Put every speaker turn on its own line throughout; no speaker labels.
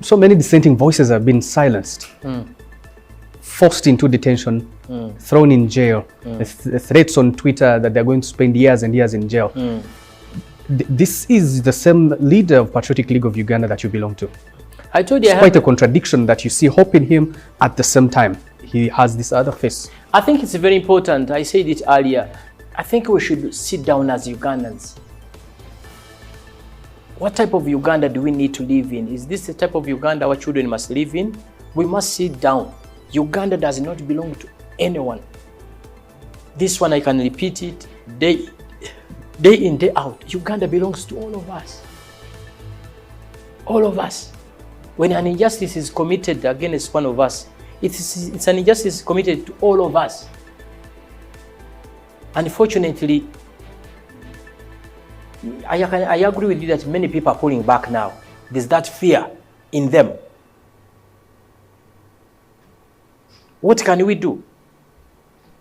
So many dissenting voices have been silenced, forced into detention, thrown in jail, threats on Twitter that they're going to spend years and years in jail. This is the same leader of Patriotic League of Uganda that you belong to.
I told you
it's quite a contradiction that you see hope in him at the same time. He has this other face.
I think it's very important. I said it earlier. I think we should sit down as Ugandans. What type of Uganda do we need to live in? Is this the type of Uganda our children must live in? We must sit down. Uganda does not belong to anyone. This one I can repeat it day in, day out. Uganda belongs to all of us. All of us. When an injustice is committed against one of us, it's an injustice committed to all of us. Unfortunately, I agree with you that many people are pulling back now. There's that fear in them. What can we do?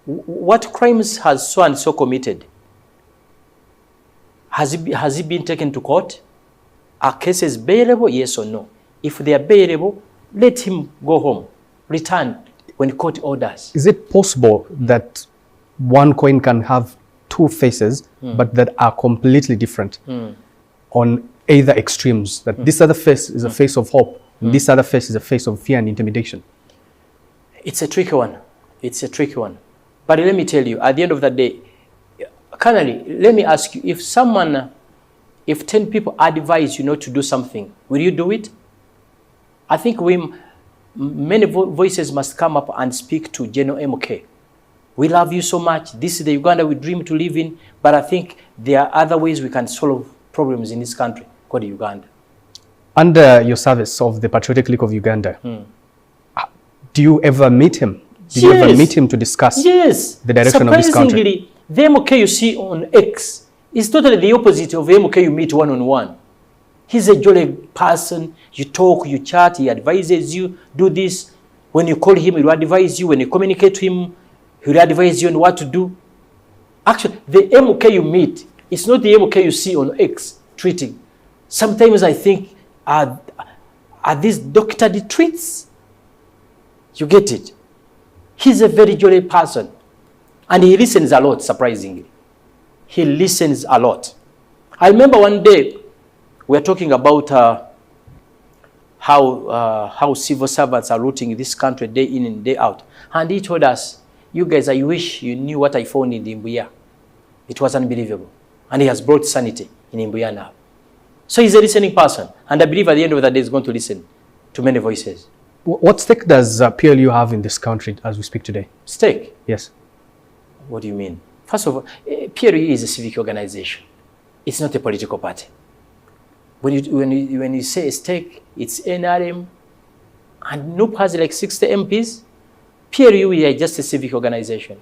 What crimes has so and so committed? Has he been taken to court? Are cases bailable? Yes or no? If they are bailable, let him go home. Return when court orders.
Is it possible that one coin can have two faces, but that are completely different on either extremes? That this other face is a face of hope, and this other face is a face of fear and intimidation.
It's a tricky one. It's a tricky one. But let me tell you, at the end of the day, Colonel, let me ask you, if 10 people advise you not to do something, will you do it? I think many voices must come up and speak to General MK. We love you so much. This is the Uganda we dream to live in. But I think there are other ways we can solve problems in this country called Uganda.
Under your service of the Patriotic League of Uganda, do you ever meet him? Did you ever meet him to discuss the direction of this country?
Surprisingly, the MK you see on X is totally the opposite of MK you meet one-on-one. He's a jolly person. You talk, you chat, he advises you, do this. When you call him, he will advise you. When you communicate to him, he will advise you on what to do. Actually, the MK you meet, it's not the MK you see on X tweeting. Sometimes I think, are these doctored tweets? You get it? He's a very jolly person. And he listens a lot, surprisingly. He listens a lot. I remember one day, we were talking about how civil servants are looting this country day in and day out. And he told us, you guys, I wish you knew what I found in Imbuya. It was unbelievable. And he has brought sanity in Imbuya now. So he's a listening person. And I believe at the end of the day, he's going to listen to many voices.
What stake does PLU have in this country as we speak today?
Stake?
Yes.
What do you mean? First of all, PLU is a civic organization. It's not a political party. When you say a stake, it's NRM, and NUP has like 60 MPs. PLU is just a civic organization.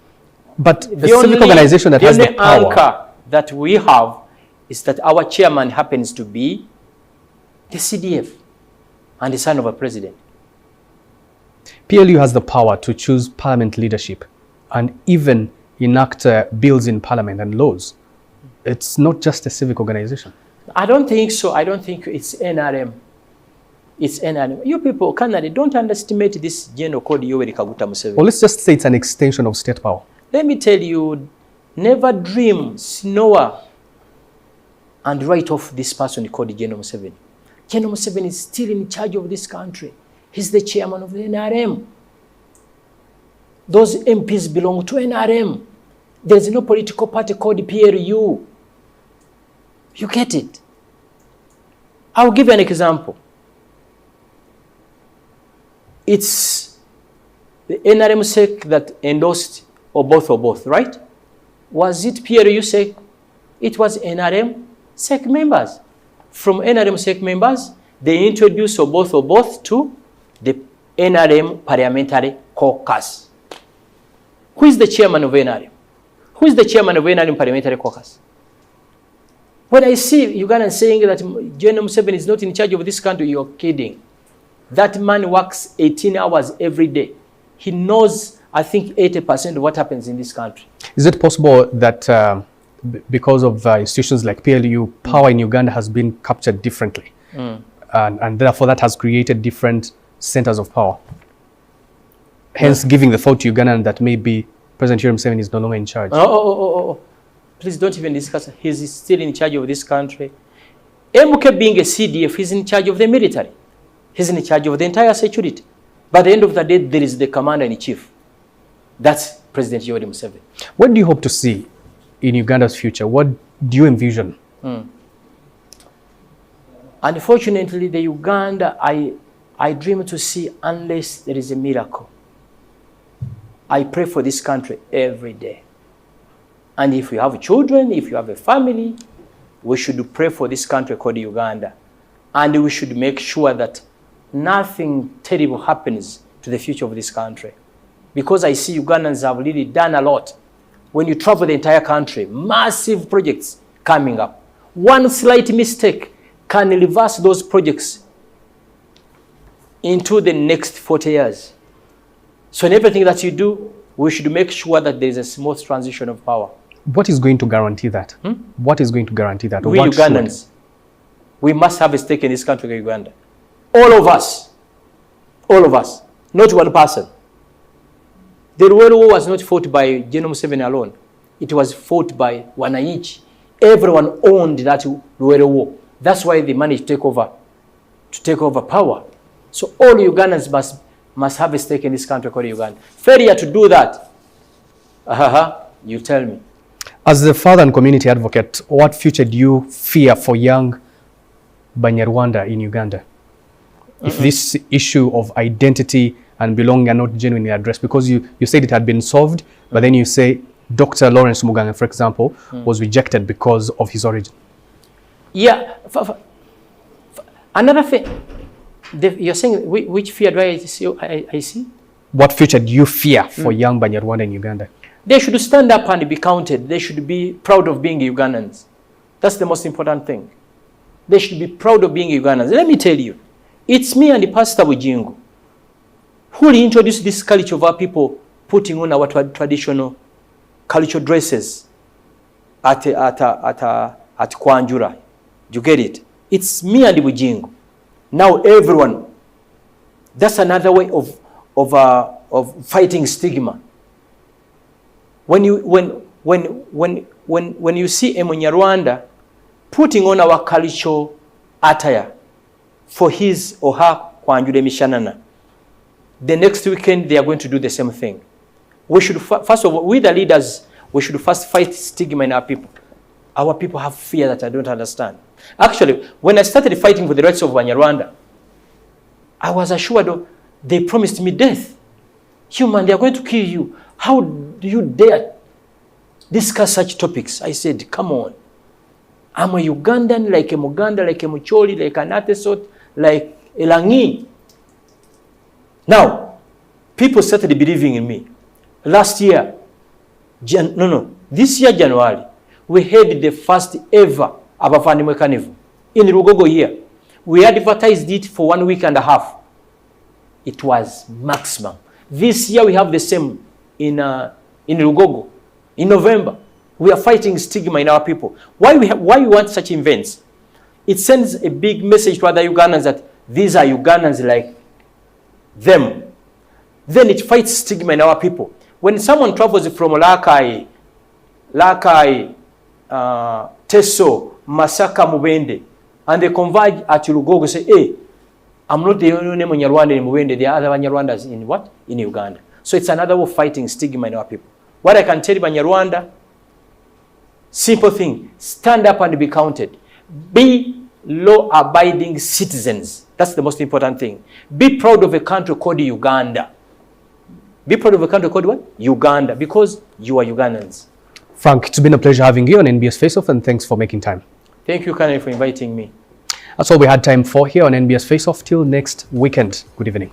But the civic organization that has the power.
Anchor that we have is that our chairman happens to be the CDF and the son of a president.
PLU has the power to choose parliament leadership and even enact bills in parliament and laws. It's not just a civic organization.
I don't think so. I don't think it's NRM. It's NRM. You people, Canada, don't underestimate this general called Yoweri Kaguta Museveni.
Well, let's just say it's an extension of state power.
Let me tell you, never dream, snore, and write off this person called General Museveni. General Museveni is still in charge of this country. He's the chairman of the NRM. Those MPs belong to NRM. There's no political party called PLU. You get it? I'll give you an example. It's the NRM SEC that endorsed or both, right? Was it PLU SEC? It was NRM SEC members. From NRM SEC members, they introduced or both to the NRM Parliamentary Caucus. Who is the chairman of NRM? Who is the chairman of NRM Parliamentary Caucus? When I see Ugandans saying that General Museveni is not in charge of this country, you're kidding. That man works 18 hours every day. He knows, I think, 80% of what happens in this country.
Is it possible that because of institutions like PLU, power in Uganda has been captured differently? and therefore that has created different centers of power. Hence, giving the thought to Uganda that maybe President Yoweri Museveni is no longer in charge.
Please don't even discuss. He's still in charge of this country. MK being a CDF, he's in charge of the military. He's in charge of the entire security. By the end of the day, there is the commander-in-chief. That's President Yoweri Museveni.
What do you hope to see in Uganda's future? What do you envision?
Unfortunately, the Uganda I dream to see, unless there is a miracle. I pray for this country every day. And if you have children, if you have a family, we should pray for this country called Uganda. And we should make sure that nothing terrible happens to the future of this country. Because I see Ugandans have really done a lot. When you travel the entire country, massive projects coming up. One slight mistake can reverse those projects into the next 40 years. So in everything that you do, we should make sure that there is a smooth transition of power.
What is going to guarantee that? What is going to guarantee that?
We Ugandans, we must have a stake in this country, Uganda. All of us, not one person. The Ruwero War was not fought by General Museveni alone. It was fought by Wananchi. Everyone owned that Ruwero War. That's why they managed to take over power. So all Ugandans must have a stake in this country called Uganda. Failure to do that, you tell me.
As the father and community advocate, what future do you fear for young Banyarwanda in Uganda? If this issue of identity and belonging are not genuinely addressed, because you said it had been solved, but then you say Dr. Lawrence Muganga, for example, was rejected because of his origin.
Yeah. Another thing, you're saying which fear do I see?
What future do you fear for young Banyarwanda in Uganda?
They should stand up and be counted. They should be proud of being Ugandans. That's the most important thing. They should be proud of being Ugandans. Let me tell you, it's me and Pastor Bujingu who introduced this culture of our people putting on our traditional cultural dresses at Kwanjura. You get it? It's me and Bujingu. Now everyone. That's another way of fighting stigma. When you see a Munyarwanda putting on our cultural attire for his or her Kwanjure Mishanana, the next weekend they are going to do the same thing. We should first of all, we the leaders, we should first fight stigma in our people. Our people have fear that I don't understand. Actually, when I started fighting for the rights of Banyarwanda, I was assured they promised me death. Human, they are going to kill you. How do you dare discuss such topics? I said, come on. I'm a Ugandan, like a Muganda, like a Mucholi, like an Atesot, like a Langi. Now, people started believing in me. Last year, this year, January, we had the first ever Abafani Carnival in Rugogo here. We advertised it for 1 week and a half. It was maximum. This year we have the same in Rugogo in November. We are fighting stigma in our people. Why we want such events? It sends a big message to other Ugandans that these are Ugandans like them. Then it fights stigma in our people. When someone travels from Lakai, Teso, Masaka, Mubende, and they converge at Rugogo, say, hey, I'm not the only Munyarwanda in Mubende, there are other Banyarwandas in what? In Uganda. So it's another way of fighting stigma in our people. What I can tell you, Banyarwanda, simple thing, stand up and be counted. Be law-abiding citizens. That's the most important thing. Be proud of a country called Uganda. Be proud of a country called what? Uganda, because you are Ugandans.
Frank, it's been a pleasure having you on NBS Face Off, and thanks for making time.
Thank you, Kanye, for inviting me.
That's all we had time for here on NBS Face Off. Till next weekend. Good evening.